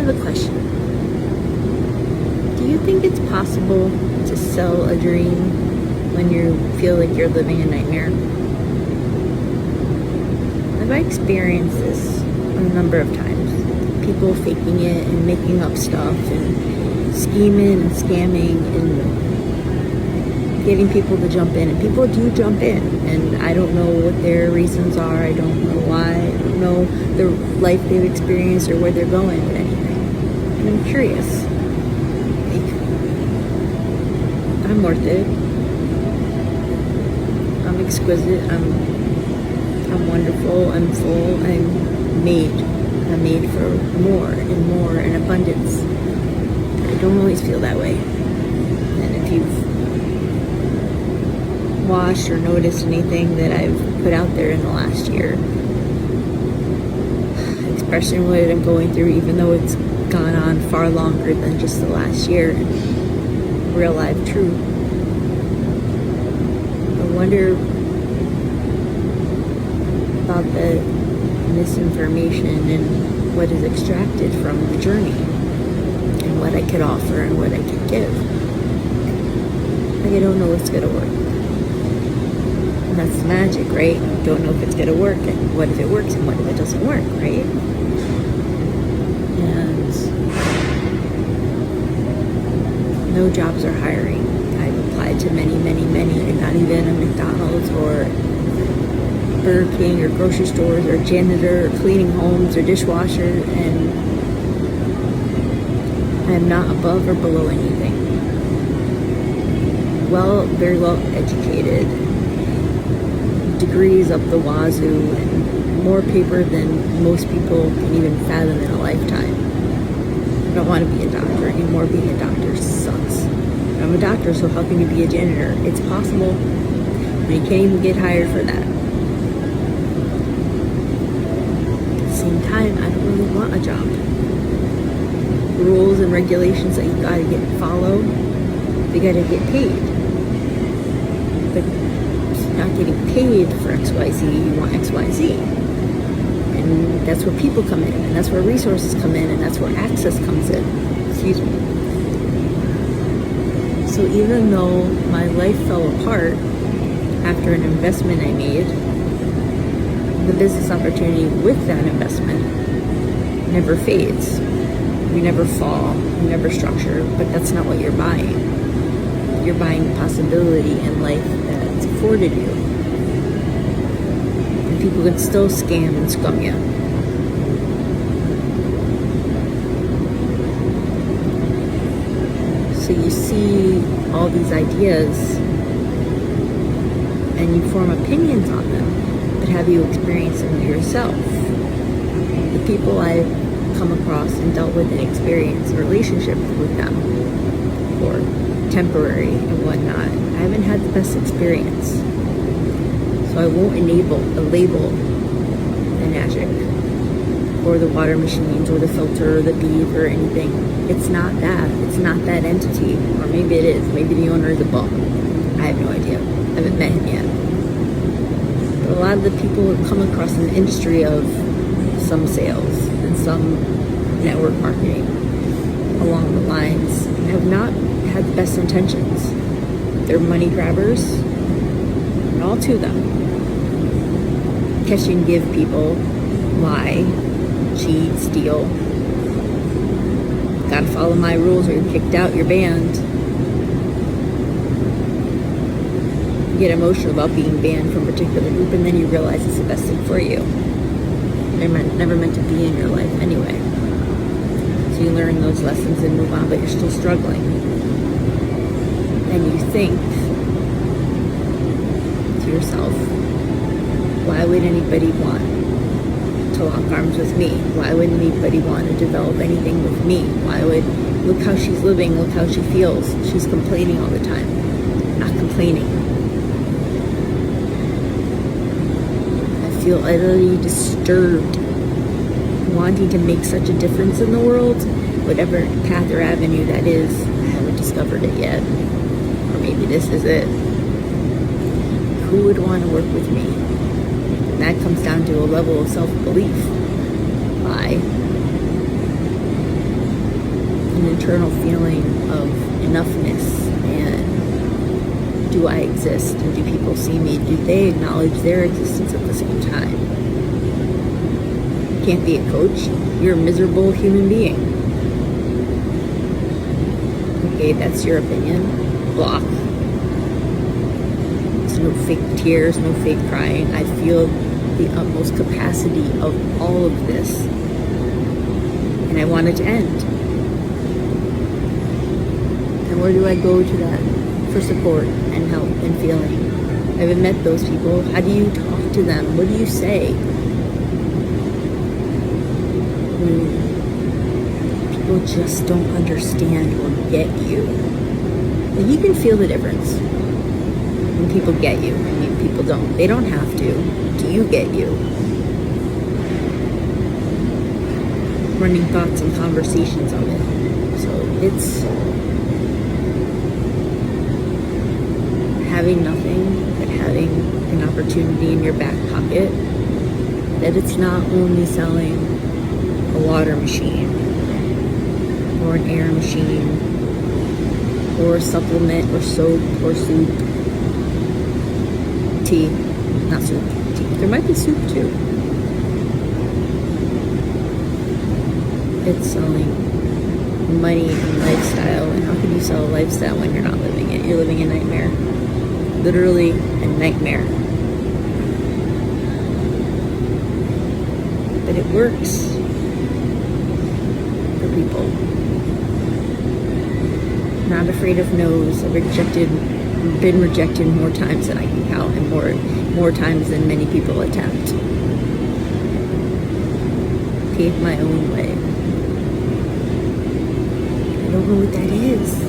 have a question. Do you think it's possible to sell a dream when you feel like you're living a nightmare? I've experienced this a number of times. People faking it and making up stuff and scheming and scamming and getting people to jump in. And people do jump in. And I don't know what their reasons are. I don't know why. I don't know the life they've experienced or where they're going with anything. And I'm curious. I'm worth it. I'm exquisite. I'm wonderful. I'm full. I'm made for more and more and abundance. I don't always feel that way. And if you've watched or noticed anything that I've put out there in the last year, expressing what I'm going through, even though it's gone on far longer than just the last year, real life truth. I wonder about the misinformation and what is extracted from the journey and what I could offer and what I could give. Like, I don't know what's gonna work. And that's the magic, right? You don't know if it's gonna work, and what if it works and what if it doesn't work, right? And no jobs are hiring. I've applied to many, and not even a McDonald's or Burger King or grocery stores or janitor or cleaning homes or dishwasher, and I'm not above or below anything. Very well educated, degrees up the wazoo, and more paper than most people can even fathom in a lifetime. I don't want to be a doctor anymore. Being a doctor sucks. I'm a doctor, so how can you be a janitor? It's possible, but you can't even get hired for that. At the same time, I don't really want a job. Rules and regulations that you gotta follow, you gotta get paid. But if you're not getting paid for XYZ, you want XYZ. And that's where people come in, and that's where resources come in, and that's where access comes in. Excuse me. So even though my life fell apart after an investment I made, the business opportunity with that investment never fades. You never fall, you never structure, but that's not what you're buying. You're buying the possibility in life that's afforded you. And people can still scam and scum you. So you see all these ideas and you form opinions on them, but have you experienced them yourself? The people I've come across and dealt with and experienced a relationship with them, or temporary and whatnot, I haven't had the best experience. So I won't label the magic or the water machines or the filter or the bead or anything. It's not that. It's not that entity. Or maybe it is. Maybe the owner is a bum. I have no idea. I haven't met him yet. But a lot of the people who come across in the industry of some sales and some network marketing along the lines have not had the best intentions. They're money grabbers, and all to them. Catch and give people, lie, cheat, steal. Gotta follow my rules or you're kicked out, you're banned. You get emotional about being banned from a particular group, and then you realize it's the best thing for you. They're never meant to be in your life anyway. So you learn those lessons and move on, but you're still struggling. And you think to yourself, why would anybody want to lock arms with me? Why would anybody want to develop anything with me? Look how she's living, look how she feels. She's complaining all the time. Not complaining. I feel utterly disturbed, wanting to make such a difference in the world, whatever path or avenue that is. I haven't discovered it yet. Or maybe this is it. Who would want to work with me? And that comes down to a level of self-belief. internal feeling of enoughness and do I exist and do people see me? Do they acknowledge their existence at the same time? You can't be a coach. You're a miserable human being. Okay, that's your opinion. Block. There's no fake tears, no fake crying. I feel the utmost capacity of all of this. And I want it to end. And where do I go to that for support and help and feeling? I haven't met those people. How do you talk to them? What do you say? People just don't understand or get you. And you can feel the difference when people get you and when people don't. They don't have to. Do you get you? Running thoughts and conversations of it. So it's having nothing, but having an opportunity in your back pocket, that it's not only selling a water machine or an air machine or a supplement or soap or soup, tea, not soup, tea. There might be soup too. It's selling money and lifestyle. And how can you sell a lifestyle when you're not living it? You're living a nightmare. Literally a nightmare. But it works for people. Not afraid of no's. I've been rejected more times than I can count, and more times than many people attempt. Pave my own way. I don't know what that is.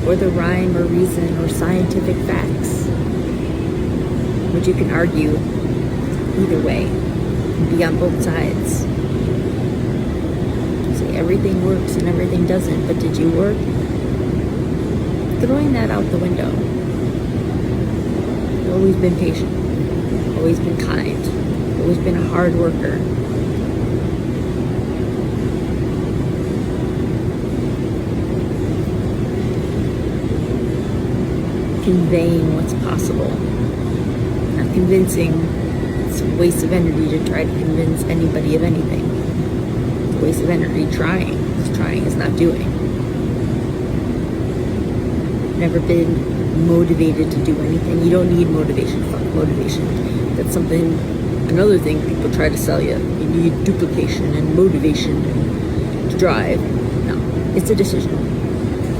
Or the rhyme or reason or scientific facts, which you can argue either way, be on both sides. Say everything works and everything doesn't, but did you work? Throwing that out the window. I've always been patient, always been kind, always been a hard worker. Conveying what's possible, not convincing. It's a waste of energy to try to convince anybody of anything. It's a waste of energy trying, because trying is not doing. Never been motivated to do anything. You don't need motivation. Fuck motivation. That's another thing people try to sell you. You need duplication and motivation to drive. No, it's a decision.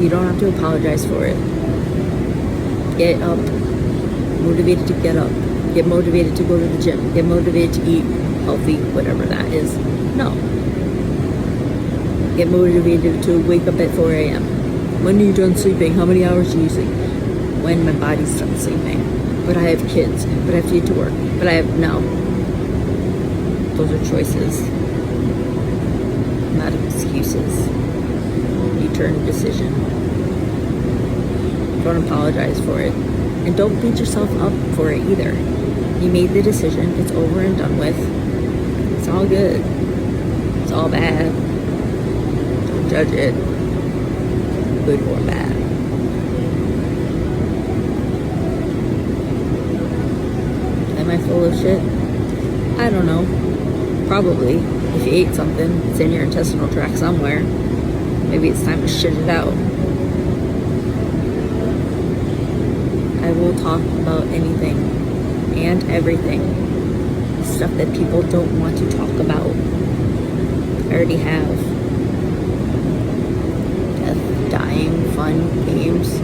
You don't have to apologize for it. Get up, motivated to get up, get motivated to go to the gym, get motivated to eat healthy, whatever that is. No. Get motivated to wake up at 4 a.m. When are you done sleeping? How many hours are you sleeping? When my body's done sleeping. But I have kids, but I have to get to work. But no. Those are choices, not excuses. You turn a decision. Don't apologize for it. And don't beat yourself up for it either. You made the decision. It's over and done with. It's all good. It's all bad. Don't judge it. Good or bad. Am I full of shit? I don't know. Probably. If you ate something, it's in your intestinal tract somewhere. Maybe it's time to shit it out. I will talk about anything and everything. Stuff that people don't want to talk about. I already have. Death, dying, fun, games.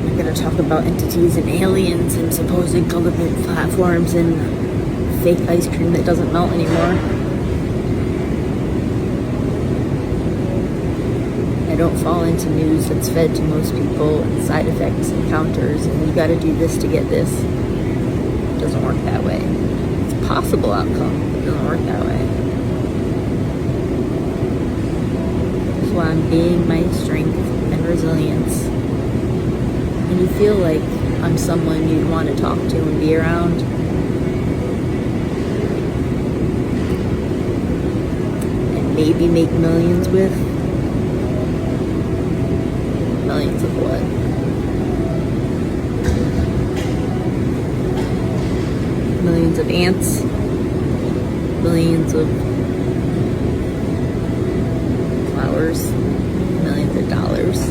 I'm gonna talk about entities and aliens and supposed government platforms and fake ice cream that doesn't melt anymore. I don't fall into news that's fed to most people and side effects and counters and you gotta do this to get this. It doesn't work that way. It's a possible outcome, but it doesn't work that way. That's why I'm being my strength and resilience. And you feel like I'm someone you'd want to talk to and be around. And maybe make millions with. Millions of what? Millions of ants. Millions of flowers. Millions of dollars.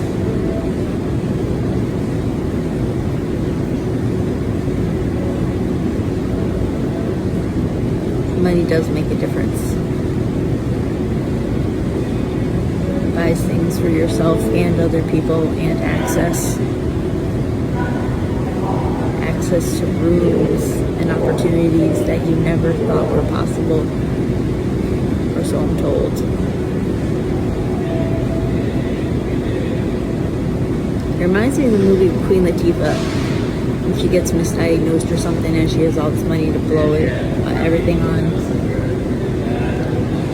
Money does make a difference. Buys things for yourself and other people, and access to rooms and opportunities that you never thought were possible, or so I'm told. It reminds me of the movie Queen Latifah, when she gets misdiagnosed or something and she has all this money to blow it, everything on,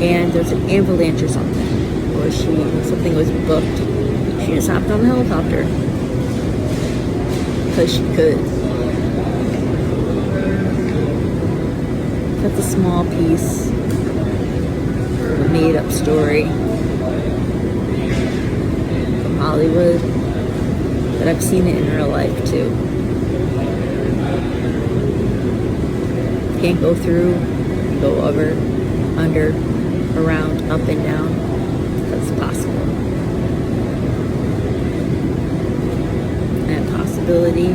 and there's an avalanche or something, or something was booked. She just hopped on the helicopter because she could. That's a small piece of a made-up story from Hollywood, but I've seen it in real life too. Can't go through, go over, under, around, up and down. That's possible. That possibility,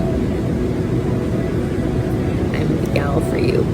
I'm the gal for you.